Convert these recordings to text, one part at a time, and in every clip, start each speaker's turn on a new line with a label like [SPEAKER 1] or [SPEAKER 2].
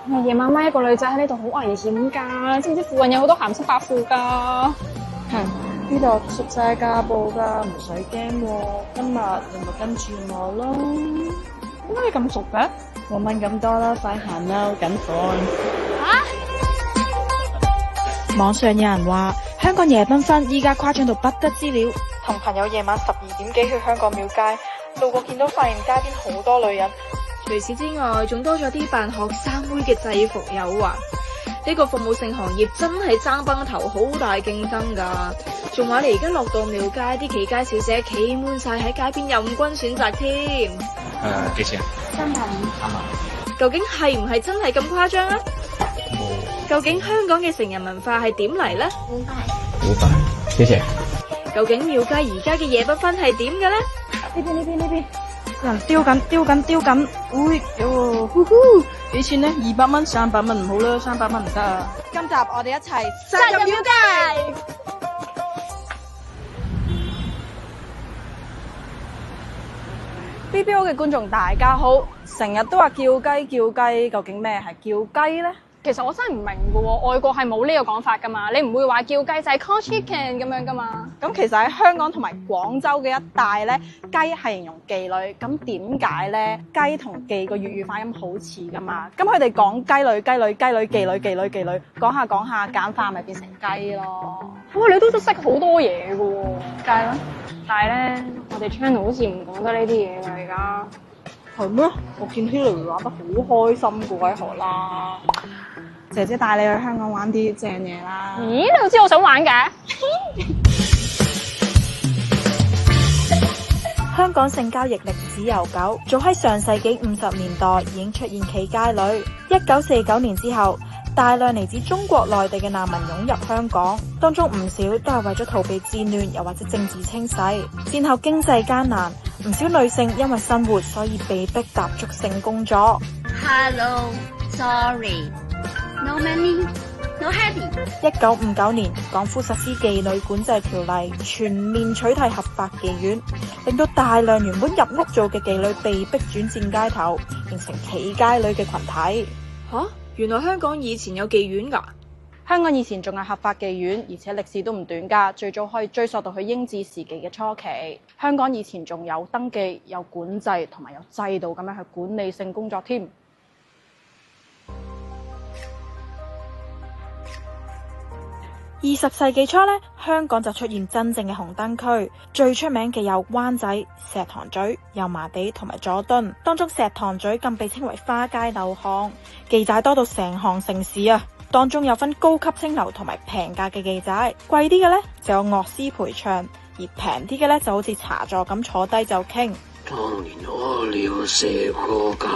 [SPEAKER 1] 夜媽媽一個女仔喺呢度好危險㗎，知唔知附近有好多鹹濕白褲㗎？
[SPEAKER 2] 呢度熟晒架步㗎，唔使驚喎。今日你咪跟住我咯。
[SPEAKER 1] 點解你咁熟嘅？
[SPEAKER 2] 冇問咁多啦，快行啦，好緊款。
[SPEAKER 3] 網上有人話香港夜繽紛依家誇張到不得之了，同朋友夜晚12點幾去香港廟街，路過見到發現街邊好多女人。除此之外，仲多咗啲扮學生妹嘅制服誘惑。呢個服務性行業真係爭崩頭，好大競爭噶。仲話你而家落到廟街，啲企街小姐企滿晒喺街邊任君選擇添。
[SPEAKER 4] 幾錢啊？350。350。
[SPEAKER 3] 究竟係唔係真係咁誇張啊？究竟香港嘅成人文化係點嚟呢
[SPEAKER 4] 500。幾錢？
[SPEAKER 3] 究竟廟街而家嘅夜繽紛係點嘅呢？
[SPEAKER 2] 呢邊，人丟緊，會喲，呼呼，幾錢呢？200蚊、300蚊唔好啦，300蚊唔得啊！
[SPEAKER 3] 今集我哋一齊殺入廟街。
[SPEAKER 2] BBO 嘅觀眾大家好，成日都話叫雞，究竟咩係叫雞呢？
[SPEAKER 1] 其實我真係唔明㗎喎，外國係冇呢個講法㗎嘛，你唔會話叫雞就係 call chicken 咁樣㗎嘛。
[SPEAKER 2] 咁其實喺香港同埋廣州嘅一帶咧，雞係形容妓女。咁點解咧？雞同妓個粵語發音好似㗎嘛。咁佢哋講雞女、妓女，講下簡化咪變成雞咯。
[SPEAKER 1] 哇，你都識好多嘢㗎喎。
[SPEAKER 2] 梗係啦，
[SPEAKER 1] 但係咧，我哋 channel 好似唔講得呢啲嘢㗎而家。
[SPEAKER 2] 係咩？我見 Hillary 玩得好開心㗎喺荷蘭。姐姐帶你去香港玩啲正嘢啦。
[SPEAKER 1] 咦，你又知我想玩嘅？
[SPEAKER 3] 香港性交易歷史悠久，早喺上世紀50年代已經出現企街女。1949年之後，大量嚟自中國內地嘅難民湧入香港，當中唔少都係為咗逃避戰亂，又或者政治清洗。戰後經濟艱難，唔少女性因為生活，所以被迫踏足性工作。
[SPEAKER 5] Hello，sorry。No money, no happy。
[SPEAKER 3] 1959年，港府實施妓女管制條例，全面取締合法妓院，令到大量原本入屋做嘅妓女被迫轉戰街頭，形成企街女嘅群體。吓，原來香港以前有妓院㗎？
[SPEAKER 2] 香港以前仲係合法妓院，而且歷史都唔短㗎，最早可以追溯到去英治時期嘅初期。香港以前仲有登記、有管制同埋有制度咁樣去管理性工作添。
[SPEAKER 3] 20世紀初咧，香港就出現真正嘅紅燈區，最出名嘅有灣仔、石塘咀、油麻地同埋佐敦。當中石塘咀更被稱為花街柳巷，妓仔多到成行成市啊！當中有分高級清流同埋平價嘅妓仔，貴啲嘅咧就有樂師陪唱，而平啲嘅咧就好似茶座咁坐低就傾。
[SPEAKER 6] 當年屙了蛇過界，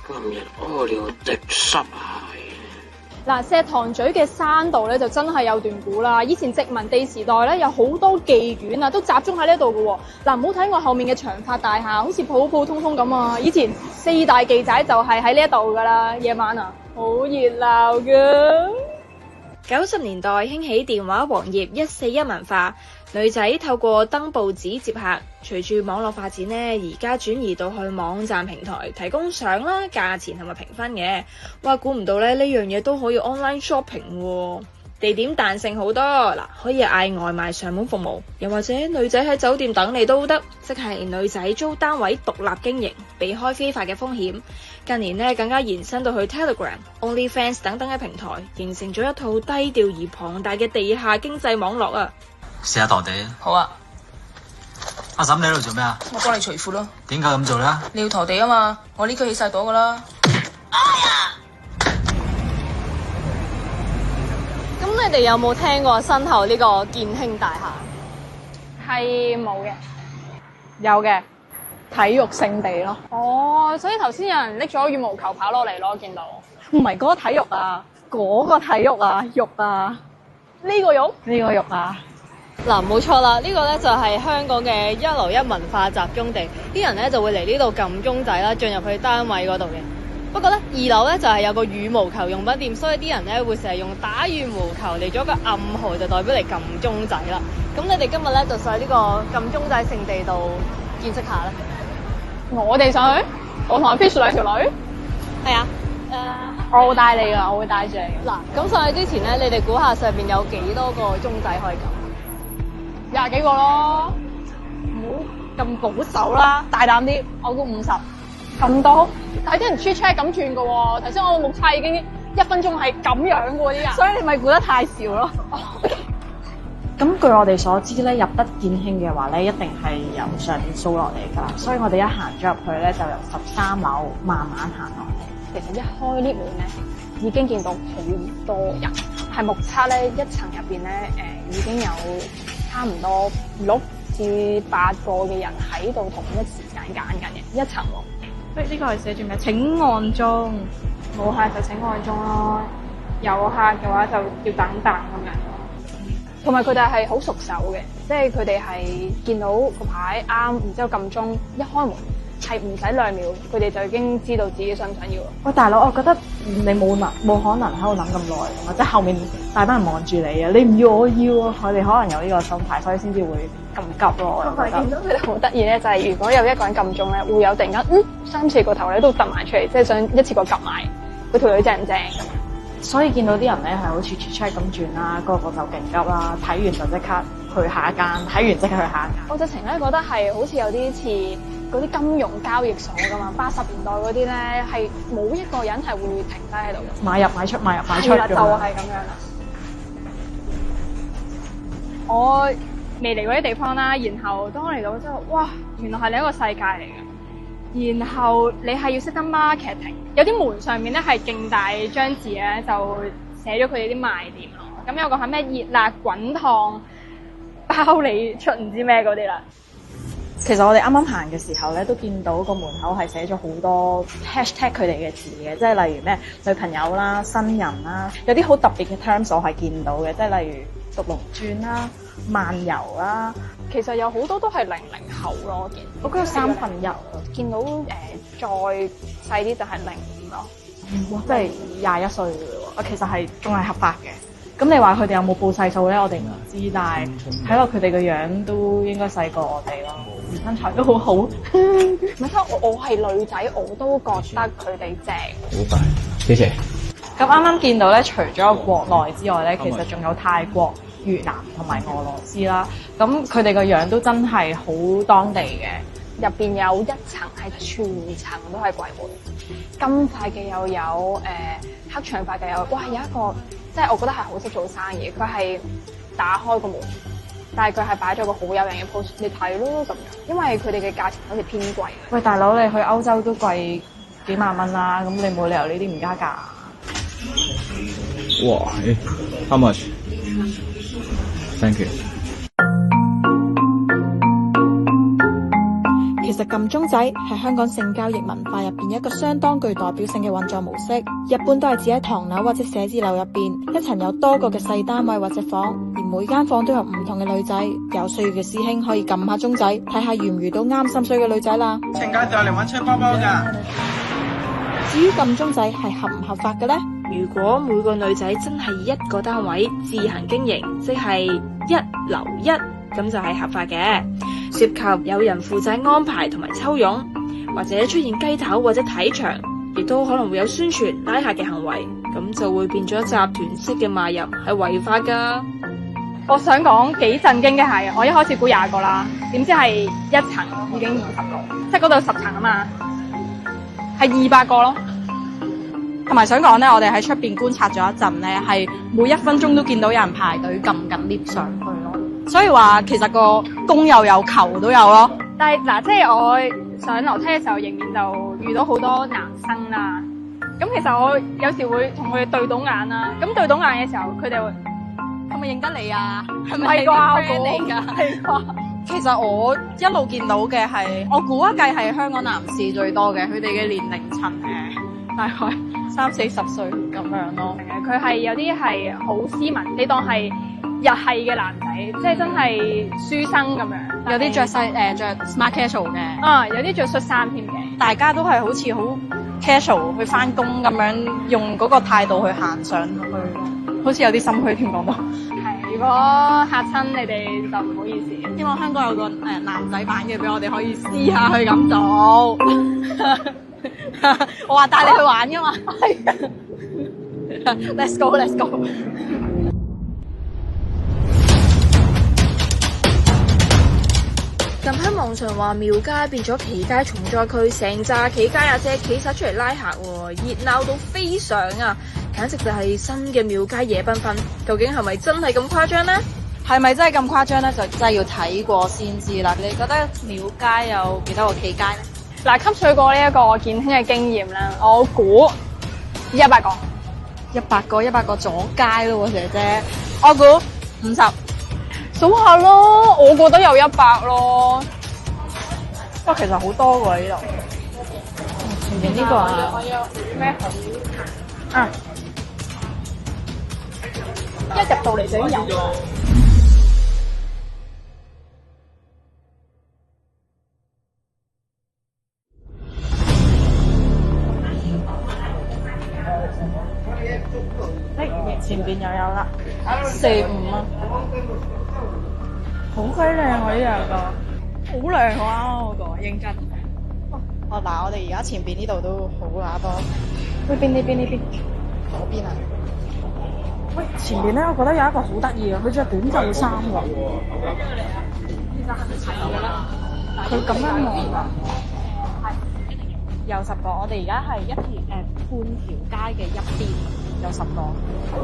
[SPEAKER 6] 今日屙了滴濕鞋。
[SPEAKER 1] 嗱，石塘咀嘅山道咧就真係有段古啦。以前殖民地時代咧，有好多妓院啊，都集中喺呢度嘅喎。嗱，唔好睇我後面嘅長發大廈，好似普普通通咁啊。以前4大妓仔就係喺呢一度噶啦，夜晚啊，好熱鬧噶。
[SPEAKER 3] 90年代興起電話黃頁141文化，女仔透過登報紙接客。隨住網絡發展呢，而家轉移到去網站平台提供相啦、價錢同埋評分嘅。哇，估唔到咧呢樣嘢都可以 online shopping 喎。地點彈性好多，嗱，可以嗌外賣上門服務，又或者女仔喺酒店等你都得，即係女仔租單位獨立經營，避開非法嘅風險。近年呢，更加延伸到去 Telegram、OnlyFans 等等嘅平台，形成咗一套低調而龐大嘅地下經濟網絡啊！
[SPEAKER 4] 試下墮地。
[SPEAKER 7] 好啊，
[SPEAKER 4] 阿嬸，你喺度做咩啊？
[SPEAKER 7] 我幫你除褲咯。
[SPEAKER 4] 點解咁做咧？
[SPEAKER 7] 你要陀地啊嘛，我呢區起晒朵噶啦。
[SPEAKER 1] 咁你哋有冇聽過身後呢個建興大廈？係冇嘅。
[SPEAKER 2] 有嘅，體育勝地咯。
[SPEAKER 1] 哦，所以頭先有人拎咗羽毛球拍落嚟咯，見到。
[SPEAKER 2] 唔係嗰個體育啊，嗰個體育啊，肉啊，
[SPEAKER 1] 呢個肉？
[SPEAKER 2] 呢個肉啊。
[SPEAKER 8] 嗱，冇錯啦，呢個咧就係香港嘅101文化集中地，啲人咧就會嚟呢度撳鐘仔啦，進入去單位嗰度嘅。不過咧，2樓咧就係有個羽毛球用品店，所以啲人咧會成日用打羽毛球嚟咗個暗號，就代表嚟撳鐘仔啦。咁你哋今日咧就上呢個撳鐘仔聖地度見識下啦。
[SPEAKER 1] 我哋上去？我同阿 Fish 2條女？
[SPEAKER 8] 係啊。
[SPEAKER 2] 我會帶你㗎，我會帶住你。
[SPEAKER 8] 嗱，咁上去之前咧，你哋估下上邊有幾多個鐘仔可以撳
[SPEAKER 2] 20幾個咯，唔好咁保守啦，大膽啲，我估50。咁多？但係啲人 check 咁轉㗎喎，頭先我目測已經1分鐘係咁樣㗎喎啲人，所以你咪估得太少咯。
[SPEAKER 9] 咁據我哋所知咧，入得建興嘅話咧，一定係由上面掃落嚟㗎，所以我哋一行咗入去咧，就由13樓慢慢行落嚟。
[SPEAKER 2] 其實一開 lift 門咧，已經見到好多人，係目測咧一層入邊咧，已經有差唔多6至8個嘅人喺度同一時間揀緊嘅一層喎。
[SPEAKER 9] 呢個係寫住咩？請按鐘，
[SPEAKER 1] 冇客就請按鐘咯，有客嘅話就要等咁樣。
[SPEAKER 2] 同埋佢哋係好熟手嘅，即係佢哋係見到個牌啱，然之後撳鐘，一開門係唔使2秒，佢哋就已經知道自己想唔想要。
[SPEAKER 9] 喂，大佬，我覺得你冇可能喺度諗咁耐，或者後面大班人望住你啊！你唔要我要啊！佢哋可能有呢個心態，所以先至會咁急咯。
[SPEAKER 2] 同埋見到佢哋好得意咧，就係如果有一個人撳鐘咧，會有突然間3、4個頭咧都突埋出嚟，即係想一次過夾埋嗰條女正唔正咁樣。
[SPEAKER 9] 所以見到啲人咧係好似 check 咁轉啦，個個就勁急啦，睇完就即刻去下一間，睇完即刻去下一間。
[SPEAKER 2] 我直情咧覺得係好似有啲似嗰啲金融交易所㗎嘛，80年代嗰啲咧係冇一個人係會停低喺度嘅，
[SPEAKER 9] 買入買出買入買出
[SPEAKER 2] 係啦，就係咁樣啦。
[SPEAKER 1] 我未嚟過啲地方啦，然後當我嚟到之後，哇，原來係另一個世界嚟嘅。然後你係要識得 marketing， 有啲門上面咧係勁大張字咧，就寫咗佢哋啲賣點咯。咁有個係咩熱辣滾燙包你出唔知咩嗰啲啦。
[SPEAKER 9] 其實我哋啱啱行嘅時候咧，都見到個門口係寫咗好多 hashtag 佢哋嘅字嘅，即係例如咩女朋友啦、新人啦，有啲好特別嘅 terms 我係見到嘅，即係例如獨龍轉啦、漫遊啦。
[SPEAKER 2] 其實有好多都係00後咯，我見
[SPEAKER 9] 我覺得1/3，
[SPEAKER 2] 見到再細啲就係05咯。
[SPEAKER 9] 哇！即係21歲嘅喎，其實係仲係合法嘅。咁你話佢哋有冇報細數咧？我哋唔知，但係睇落佢哋個樣都應該細過我哋咯，身材都好好。
[SPEAKER 2] 唔係，我係女仔，我都覺得佢哋正。
[SPEAKER 4] 好快，謝謝。
[SPEAKER 9] 咁啱啱見到咧，除咗國內之外咧，其實仲有泰國、越南同埋俄羅斯啦。咁佢哋個樣都真係好當地嘅。
[SPEAKER 2] 入邊有一層係全層都係鬼門，金髮嘅又有，黑長髮嘅又有。哇！有一個即係我覺得係好識做生意，佢係打開個門，但係佢係擺咗個好有型嘅 pose， 你睇咯咁樣，因為佢哋嘅價錢好似偏貴嘅。
[SPEAKER 9] 喂，大佬，你去歐洲都貴幾萬蚊啦，咁你冇理由呢啲唔加價。
[SPEAKER 10] 哇！How much? Thank you。
[SPEAKER 11] 其實撳鐘仔係香港性交易文化入邊一個相當具代表性嘅運作模式，一般都係指喺唐樓或者寫字樓入邊，一層有多個嘅細單位或者房，而每間房都有唔同嘅女仔，有需要嘅師兄可以撳下鐘仔，睇下遇唔遇到啱心水嘅女仔啦。
[SPEAKER 12] 請介紹嚟揾車包包㗎。
[SPEAKER 11] 至於撳鐘仔係合唔合法嘅呢？
[SPEAKER 3] 如果每個女仔真係一個單位自行經營，即係1樓1，咁就係合法嘅。涉及有人負責安排同埋抽傭，或者出現雞頭或者睇場，亦都可能會有宣傳拉客嘅行為，咁就會變咗集團式嘅賣淫，係違法㗎。
[SPEAKER 1] 我想講幾震驚嘅係，我一開始估20個啦，點知係一層已經20個，即係嗰度10層啊嘛，係200個咯。
[SPEAKER 2] 同埋想講咧，我哋喺出邊觀察咗一陣咧，係每1分鐘都見到有人排隊撳緊 lift 上去咯。所以話其實個供又有求都有咯。
[SPEAKER 1] 但係嗱，即係我上樓梯嘅時候，迎面就遇到好多男生啦。咁其實我有時會同佢哋對到眼啦。咁對到眼嘅時候，佢哋會係咪認得你啊？係咪係啩 friend 嚟㗎？係啩？
[SPEAKER 2] 其實我一路見到嘅係，我估一計係香港男士最多嘅，佢哋嘅年齡層大概30-40歲咁樣咯。
[SPEAKER 1] 佢係有啲係好斯文，你當係日系嘅男仔，即係真係書生咁樣。
[SPEAKER 2] 有啲着smart casual 嘅，
[SPEAKER 1] 啊，有啲着恤衫添嘅。
[SPEAKER 2] 大家都係好似好 casual 去翻工咁樣，用嗰個態度去行上去咯。好似有啲心虛添講到。
[SPEAKER 1] 係，如果嚇親你哋就唔好意思。
[SPEAKER 2] 希望香港有個男仔版嘅俾我哋可以試下去咁做。我話帶你去玩噶嘛。Let's go，Let's go。
[SPEAKER 3] 近排網上話廟街變咗企街重災區，成紮企街阿姐企晒出嚟拉客喎，熱鬧到非常啊！簡直就係新嘅廟街夜繽紛，究竟係咪真係咁誇張呢？
[SPEAKER 2] 係咪真係咁誇張咧？就真係要睇過先知啦。你覺得廟街有幾多個企街咧？
[SPEAKER 1] 嗱，吸取過呢一個健興嘅經驗咧，我估100個。
[SPEAKER 2] 100個阻街咯喎，姐姐。我估50。
[SPEAKER 1] 數下咯，我覺得有100咯。
[SPEAKER 2] 不過其實好多喎呢度。前面呢個啊，
[SPEAKER 1] 我要咩好？
[SPEAKER 2] 啊，
[SPEAKER 1] 一入到嚟就已經有啦。
[SPEAKER 2] 前邊又有啦，4、5啊，好鬼靚喎呢兩個，好靚喎我個認真。哦嗱，我哋而家前邊呢度都好乸多，呢邊嗰邊啊。喂，前邊咧，我覺得有一個好得意啊，佢着短袖衫喎。佢咁樣望啊，有10個。我哋而家係半條街嘅一邊。有10個。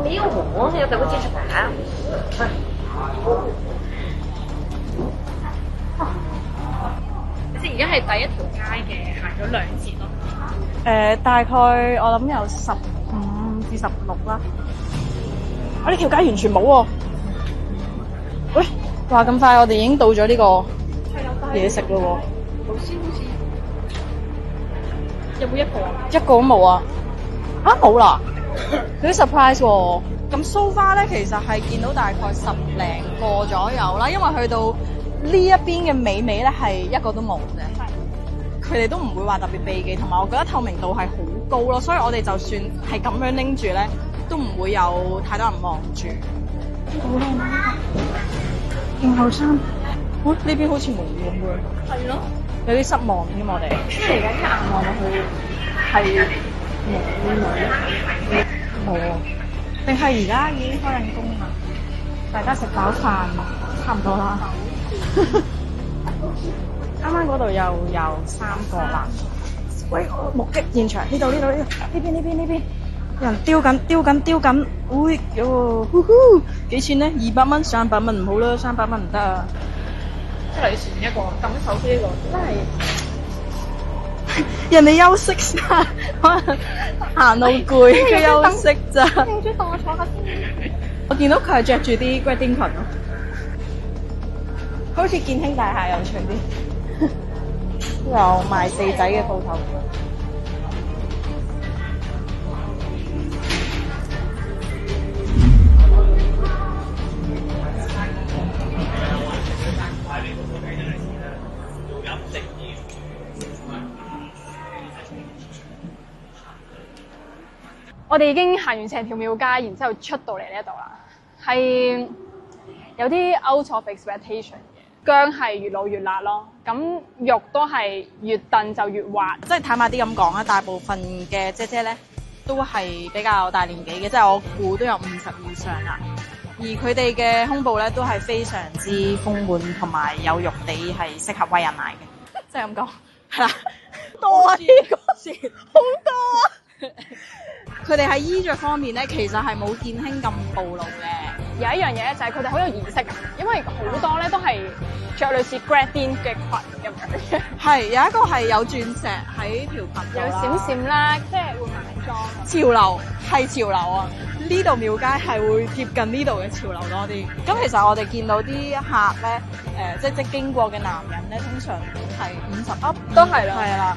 [SPEAKER 5] 沒有我，有等我進去拿。
[SPEAKER 8] 即係而家係第一條街嘅，行咗2節咯。
[SPEAKER 2] 大概我諗有15至16啦。我呢條街完全冇喎。喂，話咁快，我哋已經到咗呢個嘢食咯喎。
[SPEAKER 8] 頭先好似有冇1個啊？
[SPEAKER 2] 一個都冇啊！啊冇啦！有啲 surprise 喎。咁 so far 咧，其實係見到大概10零個左右啦，因為去到呢一邊嘅尾咧係一個都冇嘅。佢哋都唔會話特別避忌，同埋我覺得透明度係好高咯，所以我哋就算係咁樣拎住咧，都唔會有太多人望住。好靚啊！勁後生。呢邊好似冇咁喎。
[SPEAKER 8] 係咯。
[SPEAKER 2] 有啲失望添我哋。
[SPEAKER 8] 即係而家一眼望落去係
[SPEAKER 2] 冇啊！定係而家已經開緊工啦？大家食飽飯，差唔多啦。啱啱嗰度又有3個啦。喂，目擊現場呢度，呢邊，有人丟緊。喂喲，幾錢咧？200蚊、300蚊唔好啦，300蚊唔得啊！
[SPEAKER 8] 即係前一個撳手機呢個，真係。
[SPEAKER 2] 人哋休息晒，可能行到攰，佢休息咋。
[SPEAKER 8] 你主當我坐下先。
[SPEAKER 2] 我見到佢係着住啲 grading 裙咯，好似建興大廈有趣啲，都有賣4仔嘅鋪頭。
[SPEAKER 1] 我哋已經行完成條廟街，然之後出到嚟呢一度啦，係有啲 out of expectation 嘅，薑係越老越辣咯，咁肉都係越燉就越滑。
[SPEAKER 2] 即係坦白啲咁講啦，大部分嘅姐姐咧都係比較大年紀嘅，即係我估都有50以上啦。而佢哋嘅胸部咧都係非常之豐滿同埋有肉地，係適合餵人奶嘅。即係咁講，係啦，多啊呢個詞，好多啊！佢哋喺衣着方面咧，其實係冇建興咁暴露嘅。
[SPEAKER 1] 有一樣嘢咧，就係佢哋好有儀式感，因為好多咧都係着類似 gradin 嘅裙咁樣。
[SPEAKER 2] 係有一個係有鑽石喺條裙度
[SPEAKER 1] 有閃閃啦，即係會買裝。
[SPEAKER 2] 潮流係潮流啊！呢度廟街係會貼近呢度嘅潮流多啲。咁其實我哋見到啲客咧，即經過嘅男人咧，通常都係50 up，
[SPEAKER 1] 都係啦，
[SPEAKER 2] 係啦。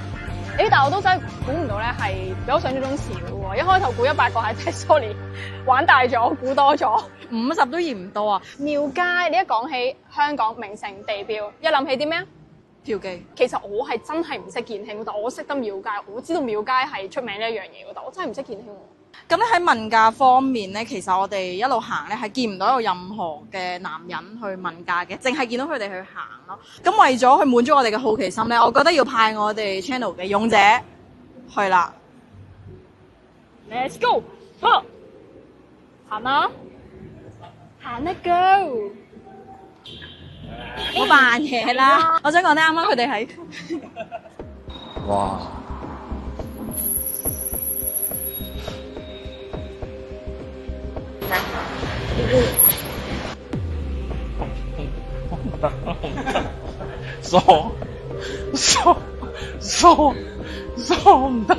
[SPEAKER 1] 但我都真係估唔到咧，係比我想象中少喎。一開頭估100個係真係 sorry， 玩大咗，估多咗。
[SPEAKER 2] 50都嫌唔多啊！
[SPEAKER 1] 廟街，你一講起香港名城地標，一諗起啲咩？
[SPEAKER 2] 嫖妓。
[SPEAKER 1] 其實我係真係唔識建興，但我識得廟街，我知道廟街係出名呢一樣嘢，但我真係唔識建興。
[SPEAKER 2] 咁咧喺問價方面咧，其實我哋一路行咧係見唔到有任何嘅男人去問價嘅，淨係見到佢哋去行咯。咁為咗去滿足我哋嘅好奇心咧，我覺得要派我哋 channel 嘅勇者去啦。
[SPEAKER 1] Let's go， 好，行啦，行啦 ，Go！
[SPEAKER 2] 冇扮嘢啦！我想講咧，啱啱佢哋喺
[SPEAKER 10] 哇！
[SPEAKER 12] 傻唔得。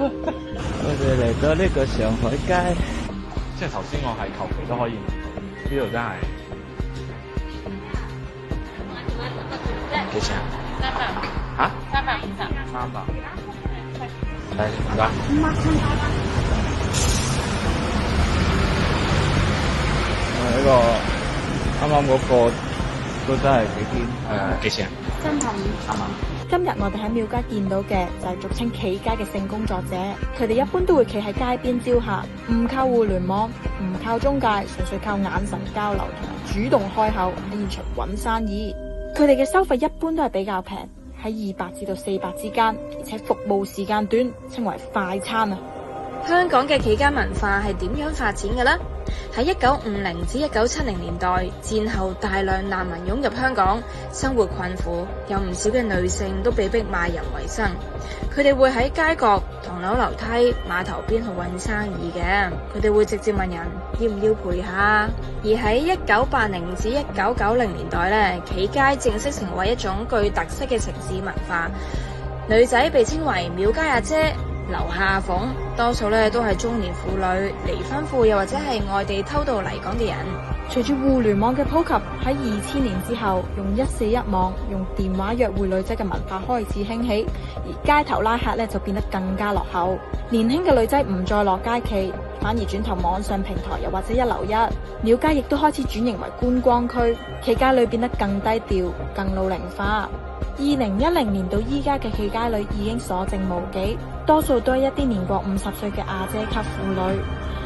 [SPEAKER 10] 我哋嚟到呢個上海街，即係頭先我係求其都可以，呢度真係幾錢啊？350。300。係唔該。呢個啱啱嗰個都真係幾堅，幾錢啊？350。
[SPEAKER 11] 今日我哋喺廟街見到嘅就係俗稱企街嘅性工作者，佢哋一般都會企喺街邊招客，唔靠互聯網，唔靠中介，純粹靠眼神交流同埋主動開口喺現場揾生意。佢哋嘅收費一般都係比較平，喺200至到400之間，而且服務時間短，稱為快餐啊！
[SPEAKER 3] 香港嘅企街文化係點樣發展嘅呢？喺1950至1970年代，戰後大量難民湧入香港，生活困苦，有唔少嘅女性都被迫賣淫為生。佢哋會喺街角、唐樓樓梯、碼頭邊去揾生意嘅。佢哋會直接問人要唔要陪下。而喺1980至1990年代呢，企街正式成為一種具特色嘅城市文化。女仔被稱為廟街阿姐、樓下阿鳳，多數咧都係中年婦女、離婚婦，又或者係外地偷渡嚟港嘅人。
[SPEAKER 11] 隨住互聯網嘅普及，喺2000年之後，用141網、用電話約會女仔嘅文化開始興起，而街頭拉客咧就變得更加落後。年輕嘅女仔唔再落街企，反而轉投網上平台，又或者101。廟街亦都開始轉型為觀光區，企街女變得更低調、更老齡化。2010年到依家嘅企街女已經所剩無幾，多數都係一啲年過50歲嘅阿姐級婦女。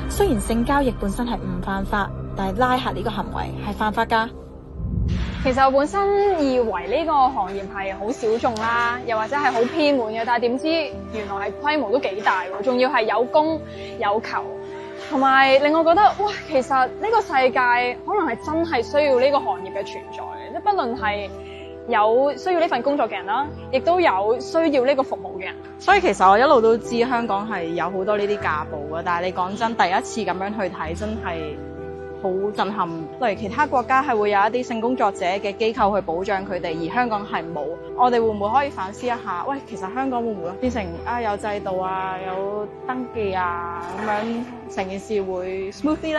[SPEAKER 11] 雖然性交易本身係唔犯法，但係拉客呢個行為係犯法㗎。
[SPEAKER 1] 其實我本身以為呢個行業係好小眾啦，又或者係好偏門嘅，但係點知原來係規模都幾大喎，仲要係有供有求，同埋令我覺得哇，其實呢個世界可能係真係需要呢個行業嘅存在嘅，即不論係有需要呢份工作嘅人啦，亦都有需要呢個服務嘅人。
[SPEAKER 2] 所以其實我一路都知香港係有好多呢啲架步嘅，但係你講真，第一次咁樣去睇真係好震撼。例如其他國家係會有一啲性工作者嘅機構去保障佢哋，而香港係冇。我哋會唔會可以反思一下？喂，其實香港會唔會變成有制度啊，有登記啊，咁樣成件事會 smooth 啲咧？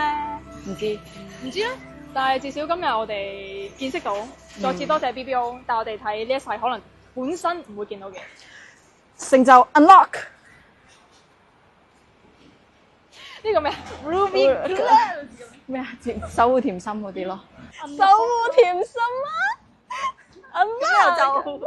[SPEAKER 2] 唔知
[SPEAKER 1] 啦。但係至少今日我哋見識到，再次多謝 BBO，但係我哋睇呢一世可能本身唔會見到嘅
[SPEAKER 2] 成就 unlock
[SPEAKER 1] 呢個咩 Ruby Glass
[SPEAKER 2] 咩守護甜心嗰啲咯，
[SPEAKER 1] 守護甜心啊 unlock 就